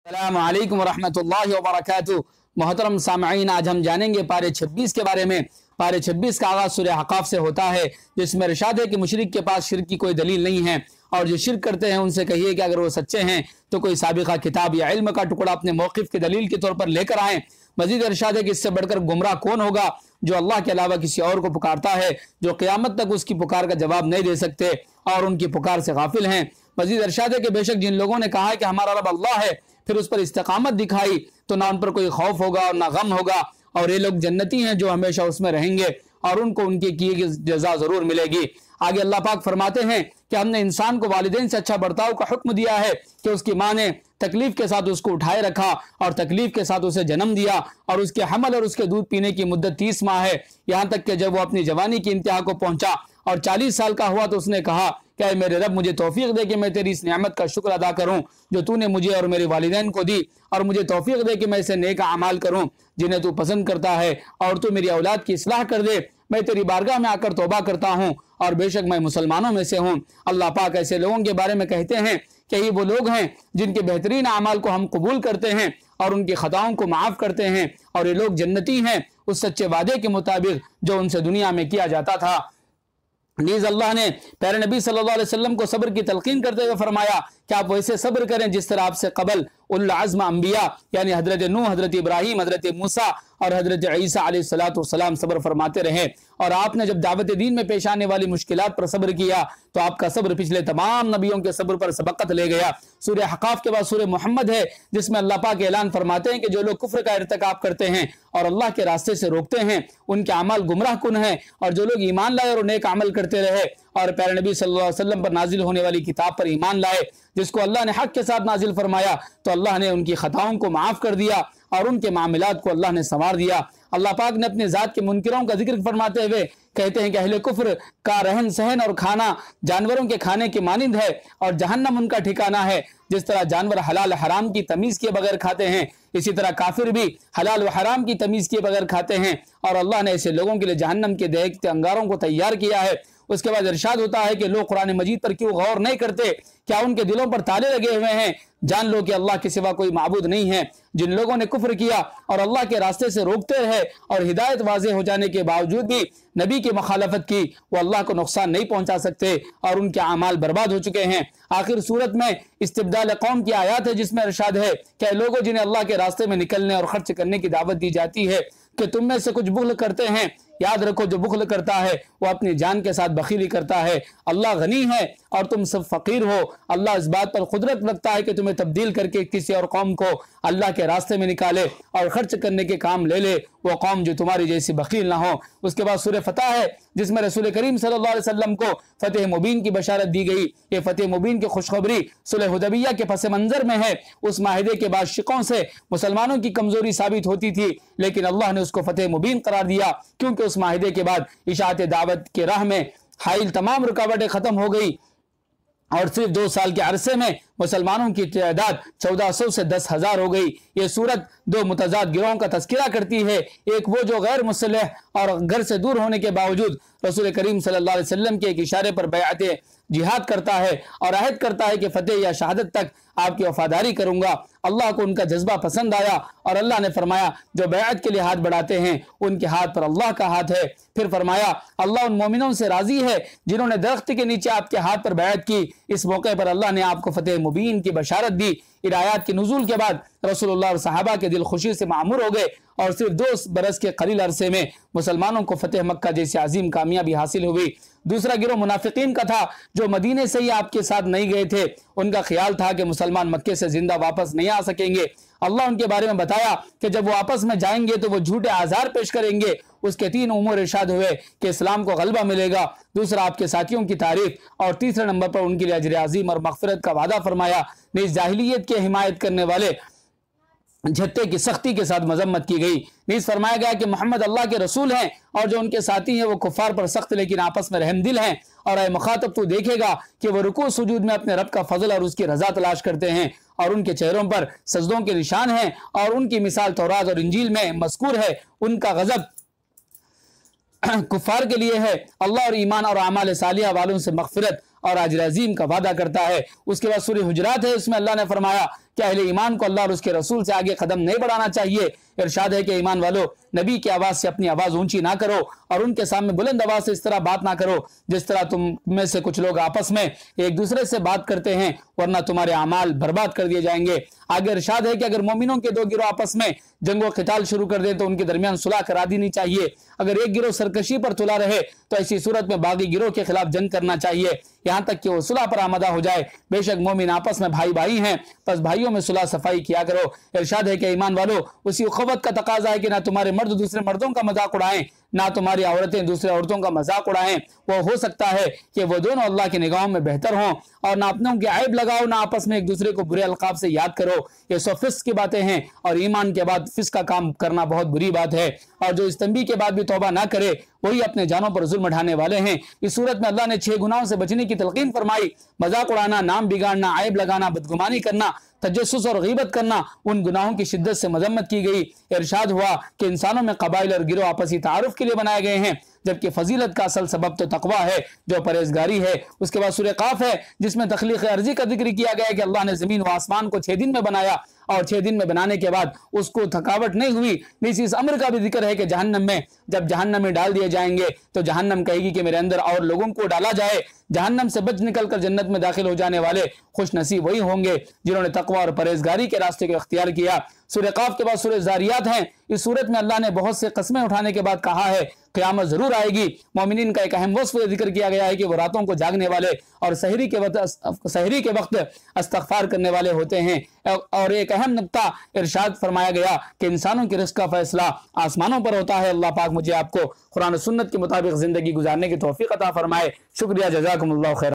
अस्सलामु अलैकुम वरहमतुल्लाहि वबरकातुहू। मोहतरम सामईन, आज हम जानेंगे पारे 26 के बारे में। पारे 26 का आगाज सूरह हक़ाफ से होता है, जिसमें इरशाद है कि मुशरिक के पास शिर्क की कोई दलील नहीं है और जो शिर्क करते हैं उनसे कहिए कि अगर वो सच्चे हैं तो कोई साबिक़ा किताब या इल्म का टुकड़ा अपने मौक़िफ़ की दलील के तौर पर लेकर आएँ। मजीद इरशाद है कि इससे बढ़कर गुमराह कौन होगा जो अल्लाह के अलावा किसी और को पुकारता है, जो क़यामत तक उसकी पुकार का जवाब नहीं दे सकते और उनकी पुकार से गाफिल हैं। मजीद इरशाद है कि बेशक जिन लोगों ने कहा है कि हमारा रब अल्लाह है, फिर उस पर इस्तिकामत दिखाई, तो ना उन पर कोई खौफ होगा और ना गम होगा, और ये लोग जन्नती हैं जो हमेशा उसमें रहेंगे और उनको उनकी की गई जज़ा ज़रूर मिलेगी। आगे अल्लाह पाक फरमाते हैं कि हमने इंसान को वालिदैन से अच्छा बर्ताव का हुक्म दिया है कि उसकी माँ ने तकलीफ के साथ उसको उठाए रखा और तकलीफ के साथ उसे जन्म दिया और उसके हमल और उसके दूध पीने की मुद्दत 30 माह है, यहाँ तक कि जब वो अपनी जवानी की इंतहा को पहुंचा और 40 साल का हुआ तो उसने कहा क्या मेरे रब मुझे तौफीक दे कि मैं तेरी इस नेमत का शुक्र अदा करूं जो तूने मुझे और मेरे वालिदैन को दी, और मुझे तौफीक दे कि मैं इसे नेक अमाल करूं जिन्हें तू पसंद करता है, और तू मेरी औलाद की इस्लाह कर दे। मैं तेरी बारगाह में आकर तौबा करता हूं और बेशक मैं मुसलमानों में से हूं। अल्लाह पाक ऐसे लोगों के बारे में कहते हैं कि ये वो लोग हैं जिनके बेहतरीन अमाल को हम कबूल करते हैं और उनकी खताओं को माफ़ करते हैं, और ये लोग जन्नती हैं उस सच्चे वादे के मुताबिक जो उनसे दुनिया में किया जाता था। नीज़ अल्लाह ने प्यारे नबी सल्लल्लाहु अलैहि वसल्लम को सब्र की तलकीन करते हुए फरमाया कि आप वैसे सब्र करें जिस तरह आपसे कबल उल आज़्म अंबिया यानी हजरत नूह, हजरत इब्राहीम, हजरत मूसा और हजरत ईसा अलैहिस्सलाम सब्र फरमाते रहे। और आपने जब दावत दीन में पेश आने वाली मुश्किलात पर सब्र किया तो आपका सब्र पिछले तमाम नबियों के सब्र पर सबकत ले गया। सूरह हक़ाफ के बाद सूरह मोहम्मद है जिसमें अल्लाह पाक ऐलान फरमाते हैं कि जो लोग कुफ्र का इर्तिकाब करते हैं और अल्लाह के रास्ते से रोकते हैं उनके अमाल गुमराह कुन है, और जो लोग ईमान लाए और नेक अमल करते रहे और प्यारे नबी सल्लल्लाहु अलैहि वसल्लम पर नाजिल होने वाली किताब पर ईमान लाए जिसको अल्लाह ने हक के साथ नाजिल फरमाया, तो अल्लाह ने उनकी खताओं को माफ़ कर दिया और उनके मामलात को अल्लाह ने संवार दिया। अल्लाह पाक ने अपने ज़ात के मुनकिरों का जिक्र फरमाते हुए कहते हैं कि अहले कुफ्र का रहन सहन और खाना जानवरों के खाने के मानिंद है और जहन्नम उनका ठिकाना है। जिस तरह जानवर हलाल हराम की तमीज़ किए बगैर खाते हैं, इसी तरह काफिर भी हलाल व हराम की तमीज़ किए बगैर खाते हैं, और अल्लाह ने ऐसे लोगों के लिए जहन्नम के दहकते अंगारों को तैयार किया है। उसके बाद इरशाद होता है कि लोग कुरान मजीद पर क्यों गौर नहीं करते, क्या उनके दिलों पर ताले लगे हुए हैं? जान लो कि अल्लाह के सिवा कोई माबूद नहीं है। जिन लोगों ने कुफ्र किया और अल्लाह के रास्ते से रोकते रहे और हिदायत वाज़े हो जाने के बावजूद भी नबी की मुखालफत की, वो अल्लाह को नुकसान नहीं पहुंचा सकते और उनके अमाल बर्बाद हो चुके हैं। आखिर सूरत में इस्तिब्दाल कौम की आयत है जिसमें इरशाद है कि लोगों जिन्हें अल्लाह के रास्ते में निकलने और खर्च करने की दावत दी जाती है कि तुम में से कुछ बुग़्ल करते हैं, याद रखो जो बुग़्ल करता है वो अपनी जान के साथ बखीली करता है। अल्लाह गनी है और तुम सब फकीर हो। अल्लाह इस बात पर कुदरत रखता है कि तुम्हें तब्दील करके किसी और कौम को अल्लाह के रास्ते में निकाले और खर्च करने के काम ले ले, वो कौम जो तुम्हारी जैसी बखील ना हो। उसके बाद सूरह फतह है जिसमें रसूल करीम सल्लल्लाहु अलैहि वसल्लम को फतेह मुबीन की बशारत दी गई। ये फतेह मुबीन की खुशखबरी सुलह हुदैबिया के पस मंजर में है। उस माहिदे के बाद शिकों से मुसलमानों की कमजोरी साबित होती थी, लेकिन अल्लाह ने उसको फतेह मुबीन करार दिया क्योंकि उस माहिदे के बाद इशाअत दावत के राह में हाइल तमाम रुकावटें खत्म हो गई और सिर्फ 2 साल के अरसे में मुसलमानों की तादाद 1400 से 10,000 हो गई। ये सूरत 2 मुतजाद गिरोहों का तस्किरा करती है। एक वो जो गैर मुसल्लह और घर से दूर होने के बावजूद रसूल करीम सल्लल्लाहु अलैहि वसल्लम के एक इशारे पर बैअत जिहाद करता है और अहद करता है कि फतेह या शहादत तक आपकी वफादारी करूंगा। अल्लाह को उनका जज्बा पसंद आया और अल्लाह ने फरमाया जो बैअत के लिए हाथ बढ़ाते हैं उनके हाथ पर अल्लाह का हाथ है। फिर फरमाया अल्लाह उन मोमिनों से राजी है जिन्होंने दरख्त के नीचे आपके हाथ पर बैअत की। इस मौके पर अल्लाह ने आपको फतेह मुबीन की बशारत दी। इन आयात के नुज़ूल के बाद रसूलुल्लाह और सहाबा के दिल खुशी से मामूर हो गए और सिर्फ 2 बरस के कलील अरसे में मुसलमानों को फतेह मक्का जैसी अजीम कामयाबी हासिल हुई। दूसरा गिरोह मुनाफिकीन का था जो मदीने से ही आपके साथ नहीं गए थे। उनका ख्याल था कि मुसलमान मक्के से जिंदा वापस नहीं आ सकेंगे। अल्लाह उनके बारे में बताया कि जब वो आपस में जाएंगे तो वो झूठे आज़ार पेश करेंगे। उसके 3 उमूर इरशाद हुए कि इस्लाम को गलबा मिलेगा, दूसरा आपके साथियों की तारीफ, और तीसरे नंबर पर उनके लिए अजर अजीम और मग़फ़िरत का वादा फरमाया। नीज़ जाहिलियत की हिमायत करने वाले झत्ते की सख्ती के साथ मजम्मत की गई। नीज़ फरमाया गया कि मोहम्मद अल्लाह के रसूल हैं और जो उनके साथी हैं वो कुफ़ार पर सख्त लेकिन आपस में रहमदिल हैं। और ऐ मुखातब तू देखेगा कि वो रुकू सुजूद में अपने रब का फजल और उसकी रजा तलाश करते हैं और उनके चेहरों पर सजदों के निशान हैं और उनकी मिसाल तौरात और इंजील में मज़कूर है। उनका गज़ब कुफ़ार के लिए है। अल्लाह और ईमान और आमाल सालिहा वालों से मग़फ़िरत और अजर अज़ीम का वादा करता है। उसके बाद सूरह हुजरात है, उसमें अल्लाह ने फरमाया क्या अहले ईमान को अल्लाह और उसके रसूल से आगे कदम नहीं बढ़ाना चाहिए। इरशाद है कि ईमान वालों, नबी की आवाज से अपनी आवाज ऊंची ना करो और उनके सामने बुलंद आवाज से इस तरह बात ना करो जिस तरह तुम में से कुछ लोग आपस में एक दूसरे से बात करते हैं, वरना तुम्हारे अमाल बर्बाद कर दिए जाएंगे। आगे इरशाद है कि अगर मोमिनों के दो गिरोह आपस में जंगो क़िताल शुरू कर दे तो उनके दरमियान सुलह करा देनी चाहिए। अगर एक गिरोह सरकशी पर तुला रहे तो ऐसी सूरत में बाकी गिरोह के खिलाफ जंग करना चाहिए, यहां तक कि वो सुलह पर आमदा हो जाए। बेशक मोमिन आपस में भाई भाई हैं, बस भाइयों में सुलह सफाई किया करो। इरशाद है कि ईमान वालों, उसी उखवत का तकाजा है कि ना तुम्हारे मर्द दूसरे मर्दों का मजाक उड़ाएं, ना तुम्हारी औरतें दूसरे औरतों का मजाक उड़ाएं। वो हो सकता है कि वो दोनों अल्लाह की निगाहों में बेहतर हों। और ना अपनों के ऐब लगाओ, ना आपस में एक दूसरे को बुरे अलकाब से याद करो। ये सब फिस्क की बातें हैं और ईमान के बाद फिस्क का काम करना बहुत बुरी बात है। और जो इस तंबीह के बाद भी तौबा ना करे वही अपने जानों पर जुल्म ढाने वाले हैं। इस सूरत में अल्लाह ने 6 गुनाहों से बचने की तलकीन फरमाई। मजाक उड़ाना, नाम बिगाड़ना, ऐब लगाना, बदगुमानी करना, तजस्सुस और गीबत करना, उन गुनाहों की शिद्दत से मजम्मत की गई। इरशाद हुआ कि इंसानों में कबाइल और गिरोह आपसी तारुफ के लिए बनाए गए हैं, जबकि फजीलत का असल सबब तो तकवा है जो परहेजगारी है। उसके बाद सूरह काफ है जिसमें तख्लीक अर्जी का जिक्र किया गया है कि अल्लाह ने जमीन व आसमान को 6 दिन में बनाया और 6 दिन में बनाने के बाद उसको थकावट नहीं हुई। इस अमर का भी जिक्र है कि जहन्नम में जब जहन्नम में डाल दिए जाएंगे तो जहन्नम कहेगी कि मेरे अंदर और लोगों को डाला जाए। जहन्नम से बच निकलकर जन्नत में दाखिल हो जाने वाले खुश नसीब वही होंगे जिन्होंने तकवा और परहेजगारी के रास्ते को इख्तियार किया। सूरह काफ के बाद सूरह ज़ारियात है। इस सूरत में अल्लाह ने बहुत से कस्में उठाने के बाद कहा है क़यामत जरूर आएगी। मोमिनीन का एक अहम वस्फ जिक्र किया गया है कि वो रातों को जागने वाले और सहरी के वक्त इस्तग़फ़ार करने वाले होते हैं। और एक अहम नुक्ता इरशाद फरमाया गया कि इंसानों की रिज़्क़ का फैसला आसमानों पर होता है। अल्लाह पाक मुझे आपको कुरान और सुन्नत के मुताबिक जिंदगी गुजारने की तौफीक अता फरमाए। शुक्रिया, जज़ाकुमुल्लाह खैर।